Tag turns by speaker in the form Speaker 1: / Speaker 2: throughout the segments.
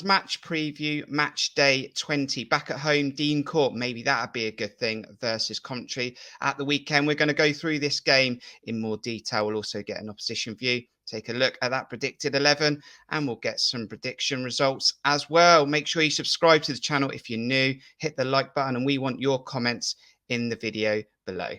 Speaker 1: Match preview, match day 20. Back at home, Dean Court. Maybe that'd be a good thing versus Coventry at the weekend. We're going to go through this game in more detail. We'll also get an opposition view, take a look at that predicted 11, and we'll get some prediction results as well. Make sure you subscribe to the channel if you're new. Hit the like button, and we want your comments in the video below.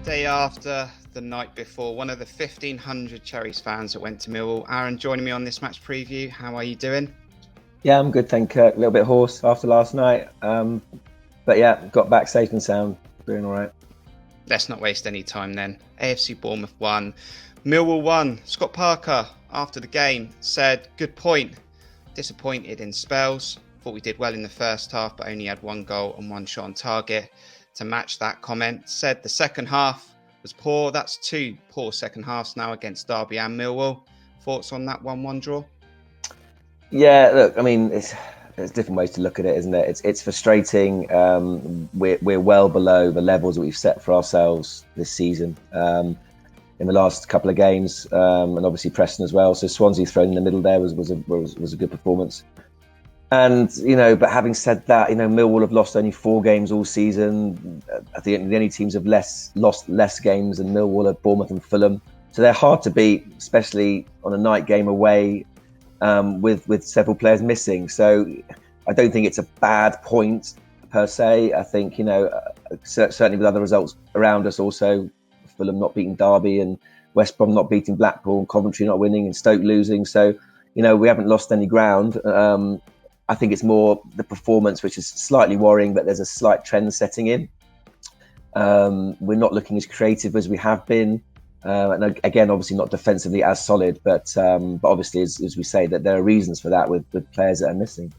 Speaker 1: Day after, the night before, one of the 1,500 Cherries fans that went to Millwall. Aaron, joining me on this match preview. How are you doing?
Speaker 2: Yeah, I'm good, thank you. A little bit hoarse after last night. But yeah, got back safe and sound. Doing all right.
Speaker 1: Let's not waste any time then. AFC Bournemouth 1, Millwall 1. Scott Parker, after the game, said, good point. Disappointed in spells. Thought we did well in the first half, but only had one goal and one shot on target. To match that comment, said the second half was poor. That's two poor second halves now against Derby and Millwall. Thoughts on that 1-1 draw?
Speaker 2: Yeah, look, I mean, there's different ways to look at it, isn't it? It's frustrating. We're well below the levels that we've set for ourselves this season. In the last couple of games, and obviously Preston as well. So Swansea thrown in the middle there was a good performance. And, but having said that, Millwall have lost only 4 games all season. The only teams have lost less games than Millwall are Bournemouth and Fulham. So they're hard to beat, especially on a night game away with several players missing. So I don't think it's a bad point per se. I think, certainly with other results around us also, Fulham not beating Derby and West Brom not beating Blackpool, Coventry not winning and Stoke losing. So, we haven't lost any ground. I think it's more the performance, which is slightly worrying, but there's a slight trend setting in. We're not looking as creative as we have been. And again, obviously not defensively as solid, but obviously, as we say, that there are reasons for that with players that are missing.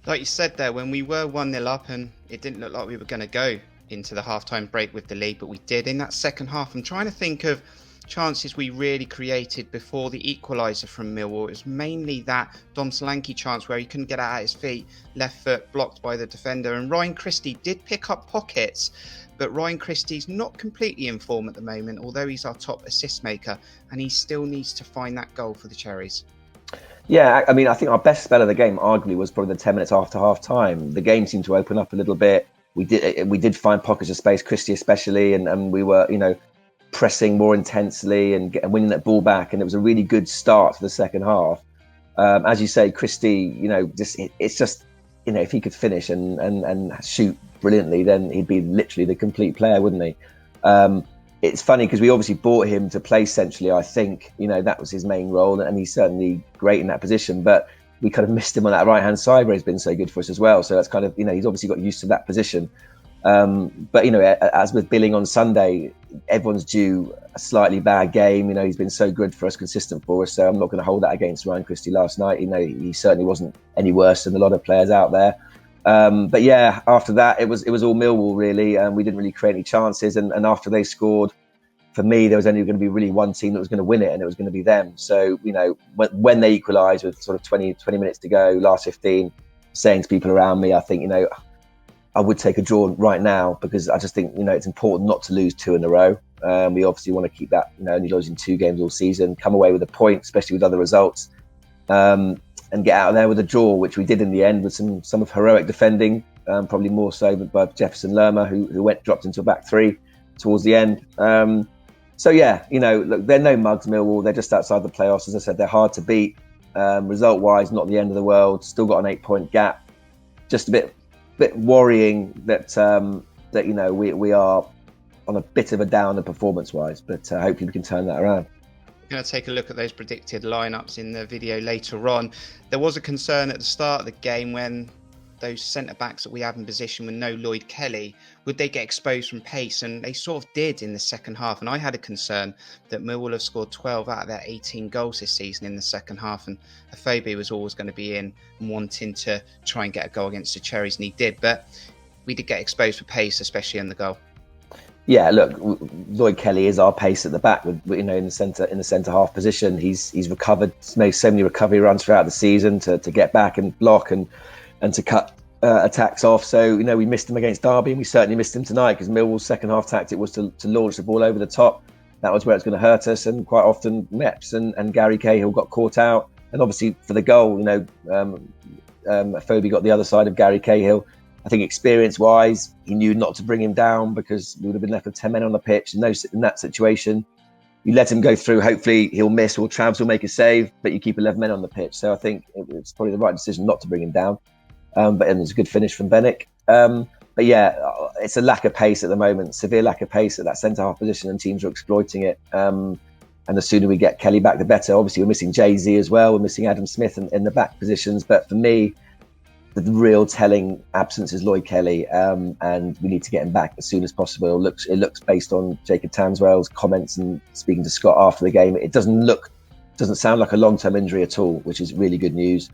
Speaker 1: Like you said there, when we were 1-0 up and it didn't look like we were going to go into the half-time break with the lead, but we did in that second half. I'm trying to think of chances we really created before the equaliser from Millwall. It was mainly that Dom Solanke chance where he couldn't get out at his feet, left foot blocked by the defender, and Ryan Christie did pick up pockets, but Ryan Christie's not completely in form at the moment, although he's our top assist maker, and he still needs to find that goal for the Cherries.
Speaker 2: Yeah, I mean, I think our best spell of the game arguably was probably the 10 minutes after half time. The game seemed to open up a little bit. We did find pockets of space, Christie especially, and we were, pressing more intensely and winning that ball back, and it was a really good start to the second half. As you say, Christie, it's just if he could finish and shoot brilliantly, then he'd be literally the complete player, wouldn't he? It's funny because we obviously bought him to play centrally. I think that was his main role, and he's certainly great in that position. But we kind of missed him on that right hand side where he's been so good for us as well. So that's kind of he's obviously got used to that position. But as with Billing on Sunday, everyone's due a slightly bad game. He's been so good for us, consistent for us. So I'm not going to hold that against Ryan Christie last night. He certainly wasn't any worse than a lot of players out there. But yeah, after that, it was all Millwall really. We didn't really create any chances. And after they scored, for me, there was only going to be really one team that was going to win it, and it was going to be them. So when they equalised with sort of 20 minutes to go, last 15, saying to people around me, I think I would take a draw right now because I just think, it's important not to lose 2 in a row. We obviously want to keep that, only losing 2 games all season, come away with a point, especially with other results, and get out of there with a draw, which we did in the end with some of heroic defending, probably more so by Jefferson Lerma, who dropped into a back 3 towards the end. So yeah, look, they're no mugs, Millwall. They're just outside the playoffs. As I said, they're hard to beat. Result-wise, not the end of the world. Still got an 8-point gap. Just a bit worrying that we are on a bit of a downer performance-wise, but hopefully we can turn that around.
Speaker 1: going to take a look at those predicted lineups in the video later on. There was a concern at the start of the game when those centre-backs that we have in position with no Lloyd Kelly, would they get exposed from pace? And they sort of did in the second half. And I had a concern that Millwall have scored 12 out of their 18 goals this season in the second half. And AFCB was always going to be in and wanting to try and get a goal against the Cherries, and he did. But we did get exposed for pace, especially in the goal.
Speaker 2: Yeah, look, Lloyd Kelly is our pace at the back. In the centre half position, he's recovered, made so many recovery runs throughout the season to get back and block and to cut attacks off. So we missed him against Derby, and we certainly missed him tonight because Millwall's second half tactic was to launch the ball over the top. That was where it's going to hurt us, and quite often Meps and Gary Cahill got caught out. And obviously for the goal, Phobie got the other side of Gary Cahill. I think experience-wise, he knew not to bring him down because we would have been left with 10 men on the pitch. In that situation, you let him go through. Hopefully he'll miss, or Travs will make a save, but you keep 11 men on the pitch. So I think it's probably the right decision not to bring him down. But it was a good finish from Bennick. But yeah, it's a lack of pace at the moment, severe lack of pace at that centre-half position, and teams are exploiting it. And the sooner we get Kelly back, the better. Obviously, we're missing Jay-Z as well. We're missing Adam Smith in the back positions. But for me, the real telling absence is Lloyd Kelly, and we need to get him back as soon as possible. It looks based on Jacob Tanswell's comments and speaking to Scott after the game, it doesn't sound like a long-term injury at all, which is really good news.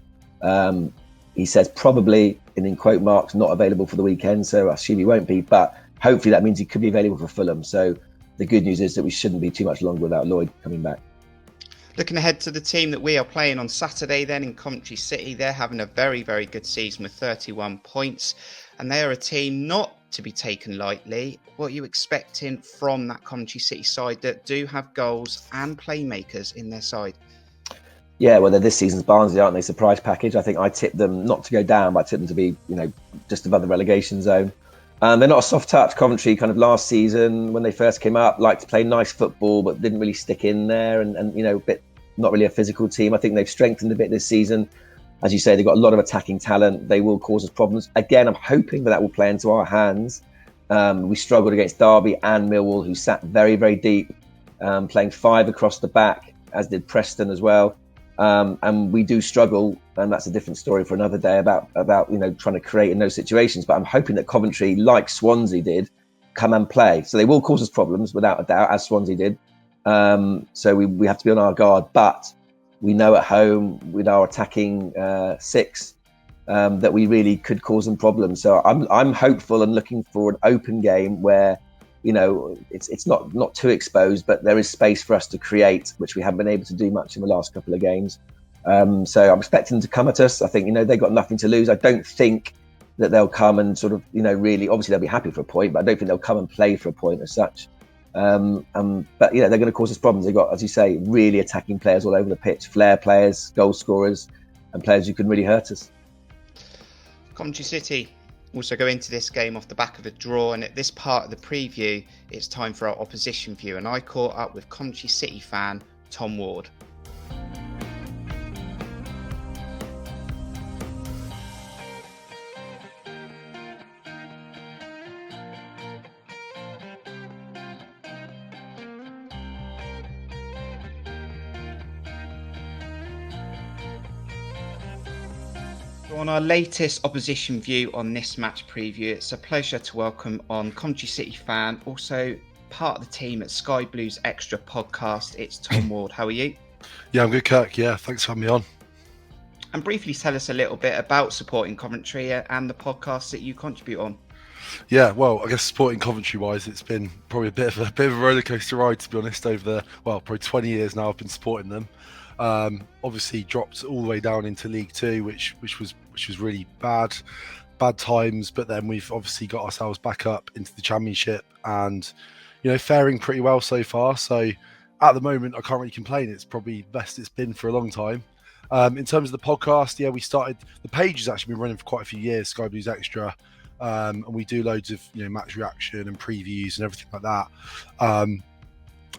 Speaker 2: He says probably, and in quote marks, not available for the weekend, so I assume he won't be, but hopefully that means he could be available for Fulham. So the good news is that we shouldn't be too much longer without Lloyd coming back.
Speaker 1: Looking ahead to the team that we are playing on Saturday then in Coventry City, they're having a very, very good season with 31 points, and they are a team not to be taken lightly. What are you expecting from that Coventry City side that do have goals and playmakers in their side?
Speaker 2: Yeah, well, they're this season's Barnsley, aren't they? Surprise package. I think I tipped them not to go down, but I tipped them to be, just above the relegation zone. They're not a soft touch. Coventry, kind of last season when they first came up, liked to play nice football, but didn't really stick in there, and a bit not really a physical team. I think they've strengthened a bit this season. As you say, they've got a lot of attacking talent. They will cause us problems. Again, I'm hoping that will play into our hands. We struggled against Derby and Millwall, who sat very, very deep, playing 5 across the back, as did Preston as well. And we do struggle, and that's a different story for another day about trying to create in those situations. But I'm hoping that Coventry, like Swansea did, come and play. So they will cause us problems without a doubt, as Swansea did. So we have to be on our guard. But we know at home with our attacking 6 that we really could cause them problems. So I'm hopeful and looking for an open game where it's not too exposed, but there is space for us to create, which we haven't been able to do much in the last couple of games. So I'm expecting them to come at us. I think they've got nothing to lose. I don't think that they'll come and sort of really, obviously they'll be happy for a point, but I don't think they'll come and play for a point as such. But they're going to cause us problems. They've got, as you say, really attacking players all over the pitch, flair players, goal scorers, and players who can really hurt us.
Speaker 1: Coventry City also go into this game off the back of a draw, and at this part of the preview it's time for our opposition view, and I caught up with Coventry City fan Tom Ward. On our latest opposition view on this match preview, it's a pleasure to welcome on Coventry City fan, also part of the team at Sky Blues Extra podcast. It's Tom Ward. How are you?
Speaker 3: Yeah, I'm good, Kirk. Yeah, thanks for having me on. And
Speaker 1: briefly tell us a little bit about supporting Coventry and the podcast that you contribute on.
Speaker 3: Yeah, well, I guess supporting Coventry-wise, it's been probably a bit of a roller coaster ride, to be honest. Over probably 20 years now, I've been supporting them. Obviously dropped all the way down into League Two, which was really bad times, but then we've obviously got ourselves back up into the Championship and faring pretty well so far. So at the moment I can't really complain. It's probably the best it's been for a long time. In terms of the podcast, we started, the page has actually been running for quite a few years, Sky Blues Extra, and we do loads of match reaction and previews and everything like that.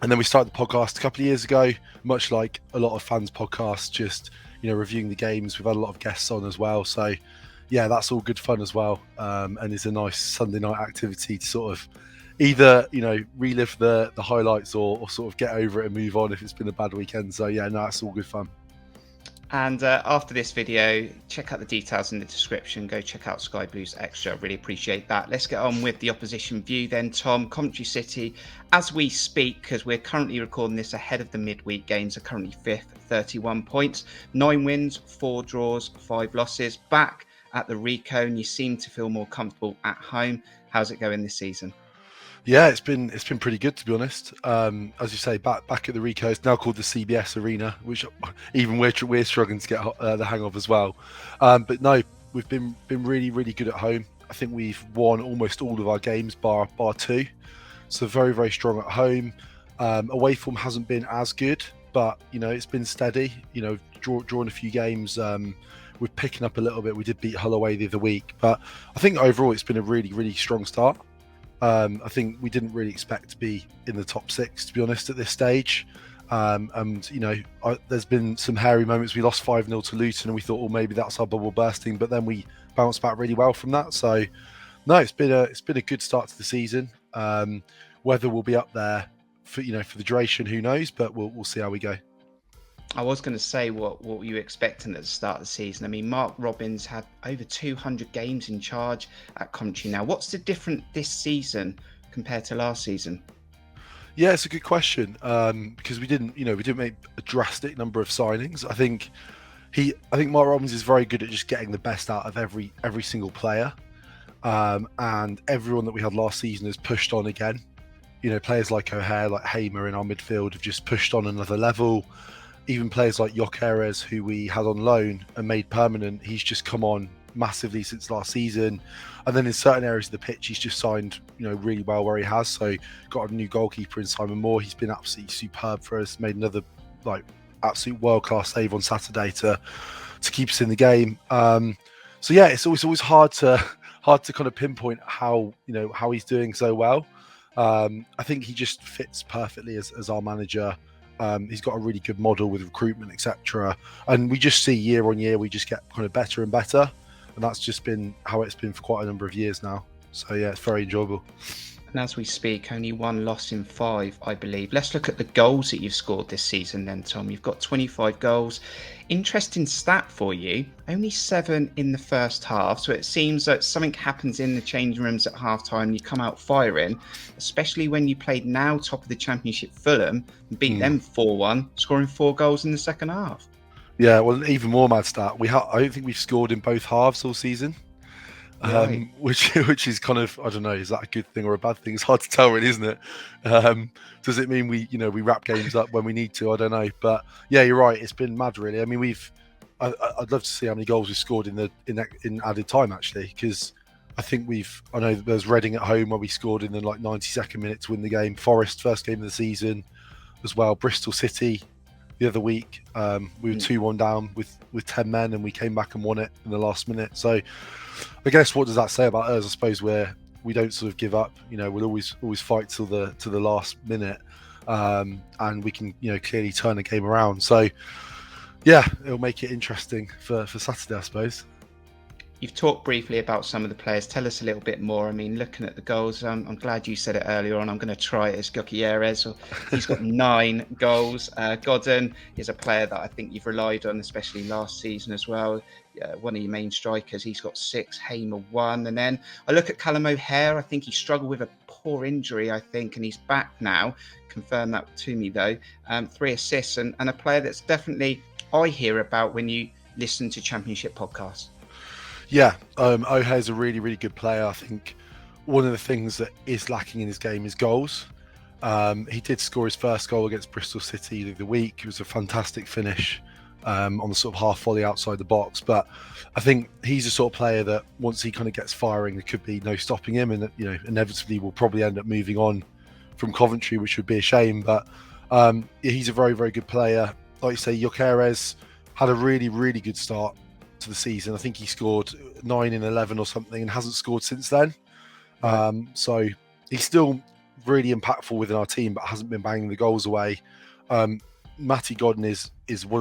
Speaker 3: And then we started the podcast a couple of years ago, much like a lot of fans' podcasts, just reviewing the games. We've had a lot of guests on as well, so yeah, that's all good fun as well. And it's a nice Sunday night activity to sort of either relive the highlights or sort of get over it and move on if it's been a bad weekend. So yeah, no, it's all good fun.
Speaker 1: And after this video, check out the details in the description. Go check out Sky Blues Extra. Really appreciate that. Let's get on with the opposition view then, Tom. Coventry City, as we speak, because we're currently recording this ahead of the midweek games, are currently 5th, 31 points. 9 wins, 4 draws, 5 losses. Back at the Rico, and you seem to feel more comfortable at home. How's it going this season?
Speaker 3: Yeah, it's been pretty good, to be honest. As you say, back at the Rico, it's now called the CBS Arena, which even we're struggling to get the hang of as well. But no, we've been really good at home. I think we've won almost all of our games bar 2, so very strong at home. Away form hasn't been as good, but it's been steady. Drawing a few games. We're picking up a little bit. We did beat Hull away the other week, but I think overall it's been a really strong start. I think we didn't really expect to be in the top 6, to be honest, at this stage. There's been some hairy moments. We lost 5-0 to Luton, and we thought, well, maybe that's our bubble bursting. But then we bounced back really well from that. So, no, it's been a good start to the season. Whether we'll be up there for the duration, who knows? But we'll see how we go.
Speaker 1: I was going to say, what were you expecting at the start of the season? I mean, Mark Robins had over 200 games in charge at Coventry now. What's the difference this season compared to last season?
Speaker 3: Yeah, it's a good question, because we didn't make a drastic number of signings. I think Mark Robins is very good at just getting the best out of every single player, and everyone that we had last season has pushed on again. Players like O'Hare, like Hamer in our midfield have just pushed on another level. Even players like Cherries, who we had on loan and made permanent, he's just come on massively since last season. And then in certain areas of the pitch, he's just signed, really well where he has. So got a new goalkeeper in Simon Moore. He's been absolutely superb for us. Made another absolute world-class save on Saturday to keep us in the game. So yeah, it's always hard to kind of pinpoint how he's doing so well. I think he just fits perfectly as our manager. He's got a really good model with recruitment, etc. And we just see year on year, we just get kind of better and better. And that's just been how it's been for quite a number of years now. So yeah, it's very enjoyable.
Speaker 1: And as we speak, only 1 loss in 5, I believe. Let's look at the goals that you've scored this season then, Tom. You've got 25 goals. Interesting stat for you. Only 7 in the first half. So it seems that something happens in the changing rooms at halftime and you come out firing, especially when you played now top of the Championship Fulham and beat them 4-1, scoring 4 goals in the second half.
Speaker 3: Yeah, well, even more mad stat. I don't think we've scored in both halves all season.
Speaker 1: Right.
Speaker 3: Which is kind of, I don't know, is that a good thing or a bad thing? It's hard to tell, really, isn't it? Does it mean we wrap games up when we need to? I don't know, but yeah, you're right. It's been mad, really. I mean, I'd love to see how many goals we've scored in added time, actually, because I know there's Reading at home where we scored in the 92nd minute to win the game. Forest, first game of the season as well. Bristol City the other week, we were 2-1 down with 10 men, and we came back and won it in the last minute. So I guess what does that say about us? I suppose we don't sort of give up. We'll always fight till the last minute, and we can clearly turn the game around. So yeah, it'll make it interesting for Saturday, I suppose.
Speaker 1: You've talked briefly about some of the players. Tell us a little bit more. I mean, looking at the goals, I'm glad you said it earlier on. I'm going to try it as Cherries. He's got 9 goals. Godden is a player that I think you've relied on, especially last season as well. One of your main strikers. He's got 6. Hamer 1. And then I look at Callum O'Hare. I think he struggled with a poor injury, I think, and he's back now. Confirm that to me, though. 3 assists and a player that's definitely I hear about when you listen to Championship podcasts.
Speaker 3: Yeah, O'Hare's a really good player. I think one of the things that is lacking in his game is goals. He did score his first goal against Bristol City the other week. It was a fantastic finish on the sort of half volley outside the box. But I think he's the sort of player that once he kind of gets firing, there could be no stopping him, and inevitably will probably end up moving on from Coventry, which would be a shame. But he's a very good player. Like you say, Cherries had a really good start to the season. I think he scored 9 in 11 or something and hasn't scored since then. So he's still really impactful within our team, but hasn't been banging the goals away. Matty Godden is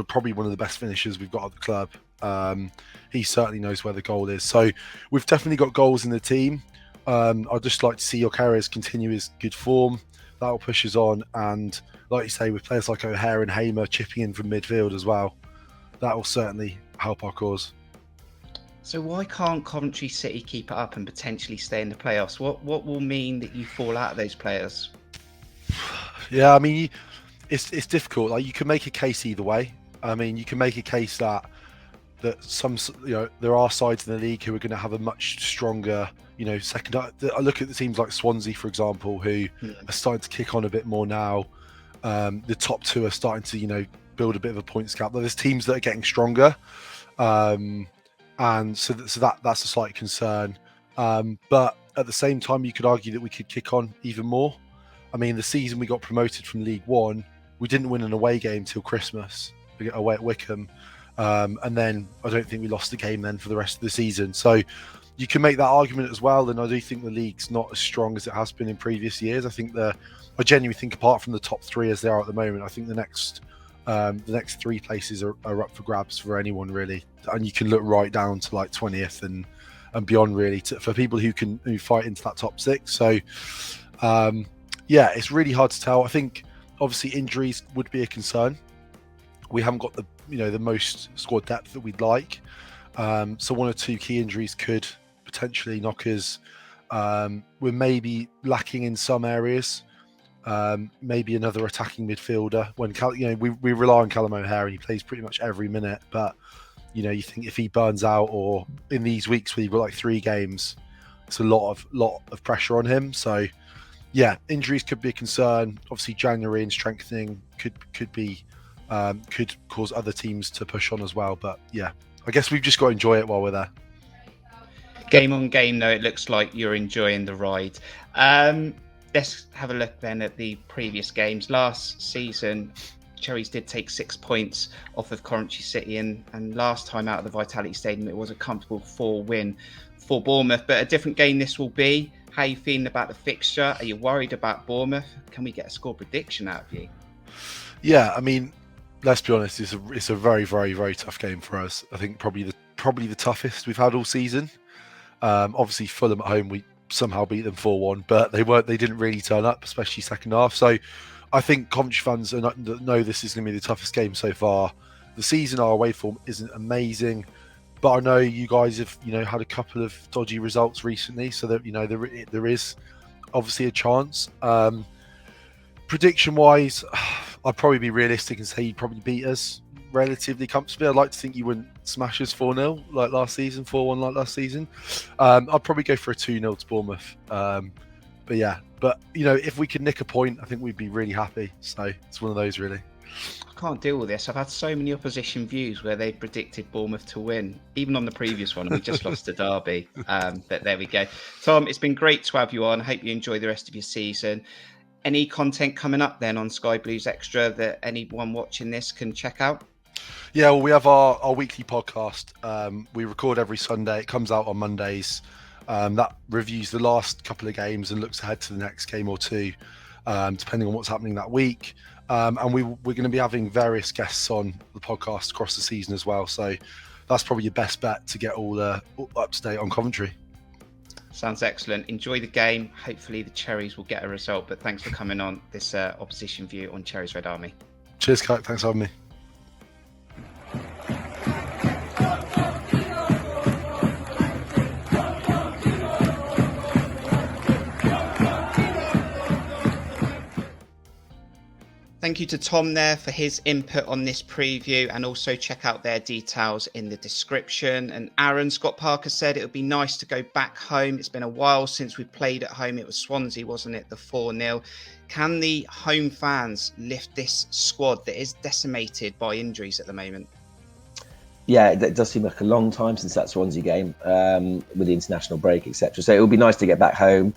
Speaker 3: probably one of the best finishers we've got at the club. He certainly knows where the goal is. So we've definitely got goals in the team. I'd just like to see your carriers continue his good form. That will push us on, and like you say, with players like O'Hare and Hamer chipping in from midfield as well, that will certainly help our cause.
Speaker 1: So why can't Coventry City keep it up and potentially stay in the playoffs? What will mean that you fall out of those players?
Speaker 3: Yeah, I mean, it's difficult. Like, you can make a case either way. I mean, you can make a case that some, there are sides in the league who are going to have a much stronger, second. I look at the teams like Swansea, for example, who are starting to kick on a bit more now. The top two are starting to, build a bit of a points gap. There's teams that are getting stronger. And so that's a slight concern. But at the same time, you could argue that we could kick on even more. I mean, the season we got promoted from League One, we didn't win an away game till Christmas, away at Wickham. And then I don't think we lost the game then for the rest of the season. So you can make that argument as well. And I do think the league's not as strong as it has been in previous years. I genuinely think apart from the top three as they are at the moment, I think the next three places are up for grabs for anyone really, and you can look right down to like 20th and beyond really for people who fight into that top six. So yeah, it's really hard to tell. I think obviously injuries would be a concern. We haven't got the most squad depth that we'd like, so one or two key injuries could potentially knock us. We're maybe lacking in some areas. Maybe another attacking midfielder. When we rely on Callum O'Hare and he plays pretty much every minute, but you think if he burns out, or in these weeks where you've got like 3 games, it's a lot of pressure on him. So yeah, injuries could be a concern. Obviously January and strengthening could cause other teams to push on as well. But yeah, I guess we've just got to enjoy it while we're there.
Speaker 1: Game on game though, it looks like you're enjoying the ride. Let's have a look then at the previous games. Last season, Cherries did take 6 points off of Coventry City, and last time out of the Vitality Stadium, it was a comfortable 4 win for Bournemouth. But a different game this will be. How are you feeling about the fixture? Are you worried about Bournemouth? Can we get a score prediction out of you?
Speaker 3: Yeah, I mean, let's be honest, it's a very, very, very tough game for us. I think probably the toughest we've had all season. Obviously, Fulham at home, we somehow beat them 4-1, but they didn't really turn up, especially second half. So I think Coventry fans know this is going to be the toughest game so far. The season, our away form isn't amazing, but I know you guys have had a couple of dodgy results recently, so that there is obviously a chance. Prediction wise, I'd probably be realistic and say you'd probably beat us relatively comfortably. I'd like to think you wouldn't smash us 4-0 like last season, 4-1 like last season. I'd probably go for a 2-0 to Bournemouth. But yeah, if we could nick a point, I think we'd be really happy. So it's one of those really.
Speaker 1: I can't deal with this. I've had so many opposition views where they predicted Bournemouth to win, even on the previous one, and we just lost to Derby. But there we go. Tom, it's been great to have you on. I hope you enjoy the rest of your season. Any content coming up then on Sky Blues Extra that anyone watching this can check out?
Speaker 3: Yeah, well, we have our weekly podcast. We record every Sunday. It comes out on Mondays. That reviews the last couple of games and looks ahead to the next game or two, depending on what's happening that week. And we're going to be having various guests on the podcast across the season as well. So that's probably your best bet to get all up to date on Coventry.
Speaker 1: Sounds excellent. Enjoy the game. Hopefully the Cherries will get a result. But thanks for coming on this opposition view on Cherries Red Army.
Speaker 3: Cheers, Kirk. Thanks for having me.
Speaker 1: Thank you to Tom there for his input on this preview, and also check out their details in the description. And Aaron, Scott Parker said it would be nice to go back home. It's been a while since we played at home. It was Swansea, wasn't it? The 4-0. Can the home fans lift this squad that is decimated by injuries at the moment?
Speaker 2: Yeah, it does seem like a long time since that Swansea game with the international break, etc. So it would be nice to get back home.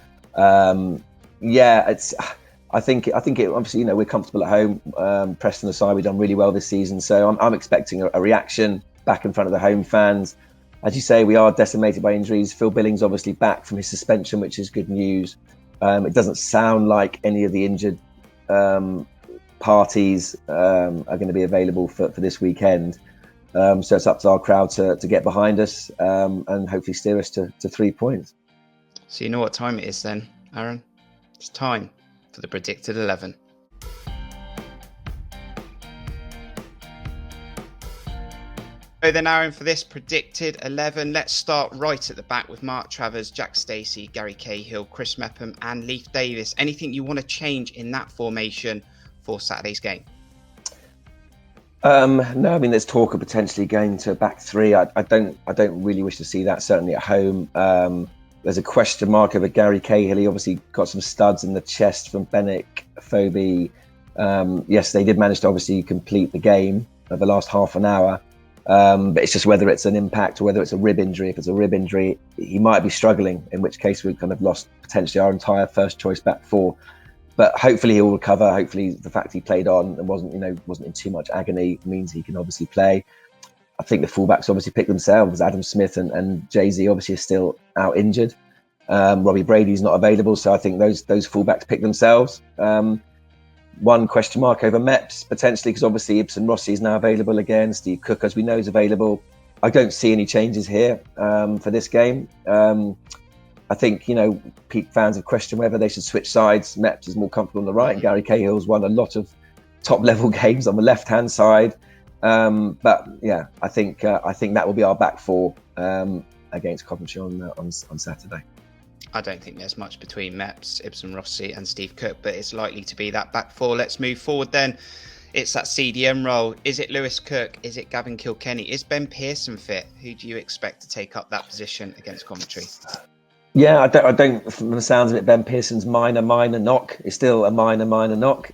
Speaker 2: I think it obviously, we're comfortable at home. Preston aside, we've done really well this season. So I'm expecting a reaction back in front of the home fans. As you say, we are decimated by injuries. Phil Billings obviously back from his suspension, which is good news. It doesn't sound like any of the injured parties are going to be available for this weekend. So it's up to our crowd to get behind us and hopefully steer us to 3 points.
Speaker 1: So you know what time it is then, Aaron? It's time for the predicted 11. So then, Aaron, for this predicted 11, let's start right at the back with Mark Travers, Jack Stacey, Gary Cahill, Chris Mepham and Leif Davis. Anything you want to change in that formation for Saturday's game?
Speaker 2: No, I mean, there's talk of potentially going to a back three. I don't really wish to see that, certainly at home. There's a question mark over Gary Cahill. He obviously got some studs in the chest from Benik Phobie. Yes, they did manage to obviously complete the game of the last half an hour. But it's just whether it's an impact or whether it's a rib injury. If it's a rib injury, he might be struggling, in which case we've kind of lost potentially our entire first choice back four. But hopefully he'll recover. Hopefully the fact he played on and wasn't in too much agony means he can obviously play. I think the fullbacks obviously pick themselves. Adam Smith and Jay-Z obviously are still out injured. Robbie Brady's not available, so I think those fullbacks pick themselves. One question mark over Meps, potentially, because obviously Ibsen Rossi is now available again. Steve Cook, as we know, is available. I don't see any changes here for this game. I think, Pete fans have questioned whether they should switch sides. Meps is more comfortable on the right, and Gary Cahill's won a lot of top-level games on the left-hand side. But yeah, I think that will be our back four against Coventry on Saturday.
Speaker 1: I don't think there's much between Meps, Ibsen Rossi and Steve Cook, but it's likely to be that back four. Let's move forward then. It's that CDM role. Is it Lewis Cook? Is it Gavin Kilkenny? Is Ben Pearson fit? Who do you expect to take up that position against Coventry?
Speaker 2: Yeah, I don't. From the sounds of it, Ben Pearson's minor knock is still a minor knock.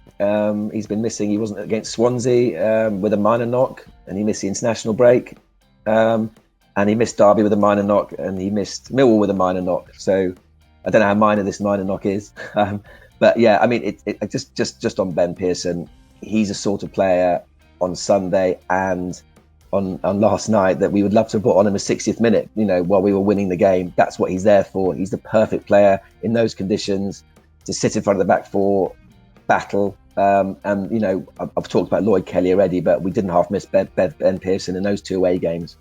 Speaker 2: He's been missing. He wasn't against Swansea with a minor knock, and he missed the international break. And he missed Derby with a minor knock, and he missed Millwall with a minor knock. So I don't know how minor this minor knock is. But yeah, I mean, it just on Ben Pearson, he's a sort of player on Sunday and on last night that we would love to put on him a 60th minute, while we were winning the game. That's what he's there for. He's the perfect player in those conditions to sit in front of the back four, battle. And I've talked about Lloyd Kelly already, but we didn't half miss Ben Pearson in those two away games.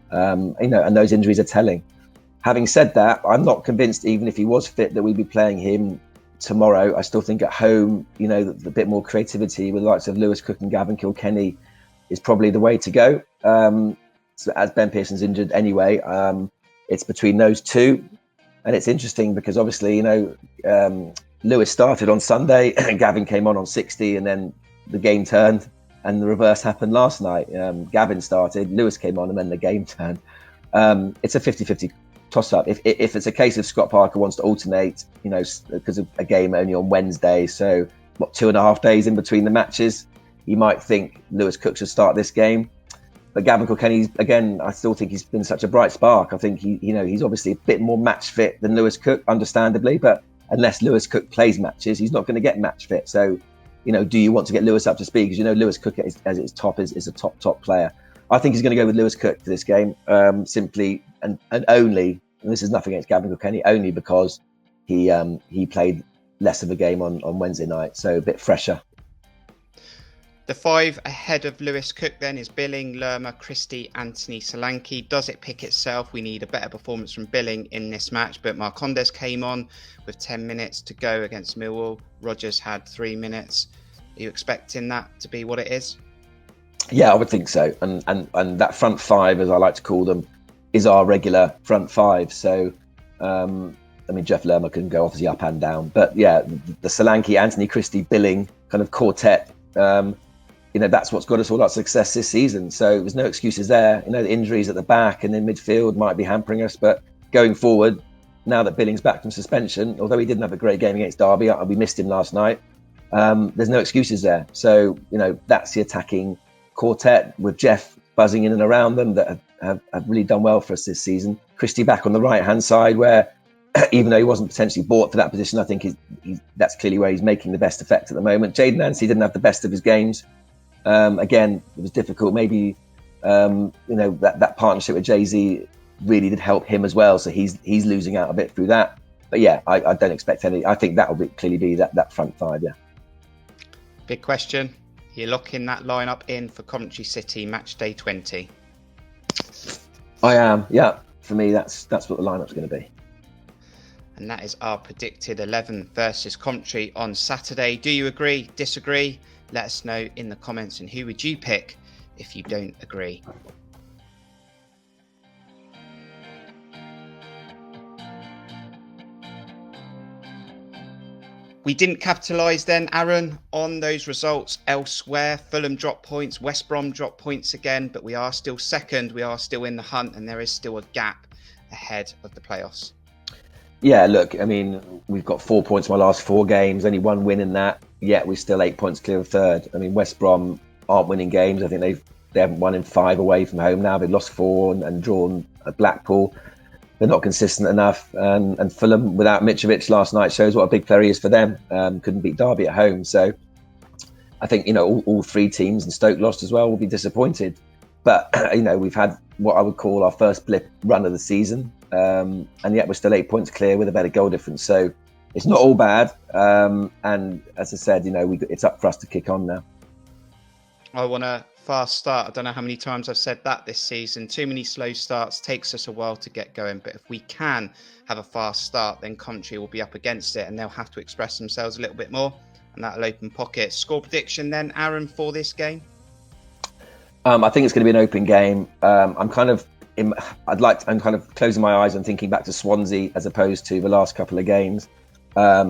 Speaker 2: And those injuries are telling. Having said that, I'm not convinced, even if he was fit, that we'd be playing him tomorrow. I still think at home, the bit more creativity with the likes of Lewis Cook and Gavin Kilkenny is probably the way to go. So as Ben Pearson's injured anyway, it's between those two. And it's interesting because obviously, Lewis started on Sunday and Gavin came on 60, and then the game turned and the reverse happened last night. Gavin started, Lewis came on, and then the game turned. It's a 50-50 toss-up. If it's a case of Scott Parker wants to alternate, because of a game only on Wednesday, so 2.5 days in between the matches, you might think Lewis Cook should start this game. But Gavin Kilkenny, again, I still think he's been such a bright spark. I think he's obviously a bit more match fit than Lewis Cook, understandably, but unless Lewis Cook plays matches, he's not going to get match fit. So, do you want to get Lewis up to speed? Because Lewis Cook as its top is a top player. I think he's going to go with Lewis Cook for this game, simply and only, and this is nothing against Gavin Kilkenny, only because he played less of a game on Wednesday night, so a bit fresher.
Speaker 1: The five ahead of Lewis Cook then is Billing, Lerma, Christie, Anthony, Solanke. Does it pick itself? We need a better performance from Billing in this match, but Marcondes came on with 10 minutes to go against Millwall. Rogers had 3 minutes. Are you expecting that to be what it is? Yeah,
Speaker 2: I would think so. And that front five, as I like to call them, is our regular front five. So, Jeff Lerma can go obviously up and down. But yeah, the Solanke, Anthony, Christie, Billing kind of quartet, that's what's got us all our success this season. So there's no excuses there. The injuries at the back and in midfield might be hampering us. But going forward, now that Billing's back from suspension, although he didn't have a great game against Derby, we missed him last night, there's no excuses there. So, that's the attacking quartet with Jeff buzzing in and around them that have really done well for us this season. Christie back on the right-hand side where, even though he wasn't potentially bought for that position, I think that's clearly where he's making the best effect at the moment. Jayden Nancy didn't have the best of his games. Again, it was difficult. Maybe, that partnership with Jay-Z really did help him as well. So he's losing out a bit through that. But yeah, I don't expect any. I think that will clearly be that front five, yeah.
Speaker 1: Big question. You're locking that lineup in for Coventry City match day 20.
Speaker 2: I am, yeah. For me, that's what the lineup's going to be.
Speaker 1: And that is our predicted 11 versus Coventry on Saturday. Do you agree? Disagree? Let us know in the comments. And who would you pick if you don't agree? We didn't capitalise then, Aaron, on those results elsewhere. Fulham dropped points, West Brom dropped points again, but we are still second. We are still in the hunt, and there is still a gap ahead of the playoffs.
Speaker 2: Yeah, look, I mean, we've got 4 points in my last 4 games, only 1 win in that, yet we're still 8 points clear of third. I mean, West Brom aren't winning games. I think they haven't won in 5 away from home now. They've lost 4 and drawn at Blackpool. They're not consistent enough. And Fulham, without Mitrovic last night, shows what a big player he is for them. Couldn't beat Derby at home. So I think, all 3 teams, and Stoke lost as well, will be disappointed. But, we've had what I would call our first blip run of the season. And yet we're still 8 points clear with a better goal difference. So it's not all bad. And as I said, it's up for us to kick on now.
Speaker 1: I want a fast start. I don't know how many times I've said that this season. Too many slow starts. Takes us a while to get going. But if we can have a fast start, then Coventry will be up against it and they'll have to express themselves a little bit more. And that'll open pockets. Score prediction then, Aaron, for this game?
Speaker 2: I think it's going to be an open game. I'm kind of closing my eyes and thinking back to Swansea as opposed to the last couple of games.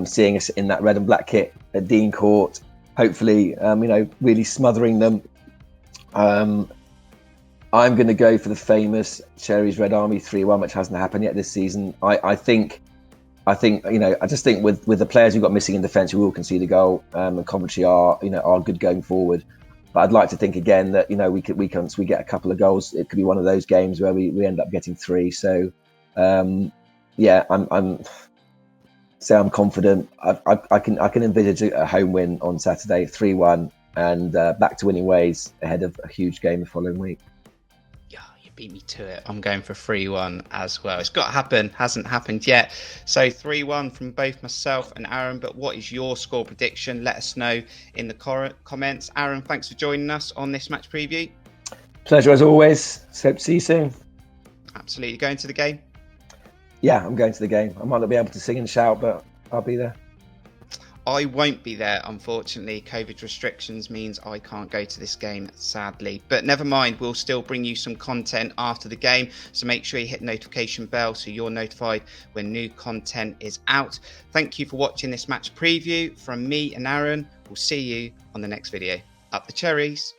Speaker 2: Seeing us in that red and black kit at Dean Court, hopefully, really smothering them. I'm going to go for the famous Cherries Red Army 3-1, which hasn't happened yet this season. I just think with the players we've got missing in defence, we will concede a goal. And Coventry are good going forward. But I'd like to think again that once we get a couple of goals, it could be one of those games where we end up getting 3. So I'm confident. I can envisage a home win on Saturday, 3-1, and back to winning ways ahead of a huge game the following week.
Speaker 1: Yeah, you beat me to it. I'm going for 3-1 as well. It's got to happen. Hasn't happened yet. So 3-1 from both myself and Aaron. But what is your score prediction? Let us know in the comments. Aaron, thanks for joining us on this match preview.
Speaker 2: Pleasure as always. Hope to see you soon.
Speaker 1: Absolutely. Going to the game?
Speaker 2: Yeah, I'm going to the game. I might not be able to sing and shout, but I'll be there.
Speaker 1: I won't be there, unfortunately. COVID restrictions means I can't go to this game, sadly. But never mind, we'll still bring you some content after the game. So make sure you hit the notification bell so you're notified when new content is out. Thank you for watching this match preview. From me and Aaron, we'll see you on the next video. Up the cherries.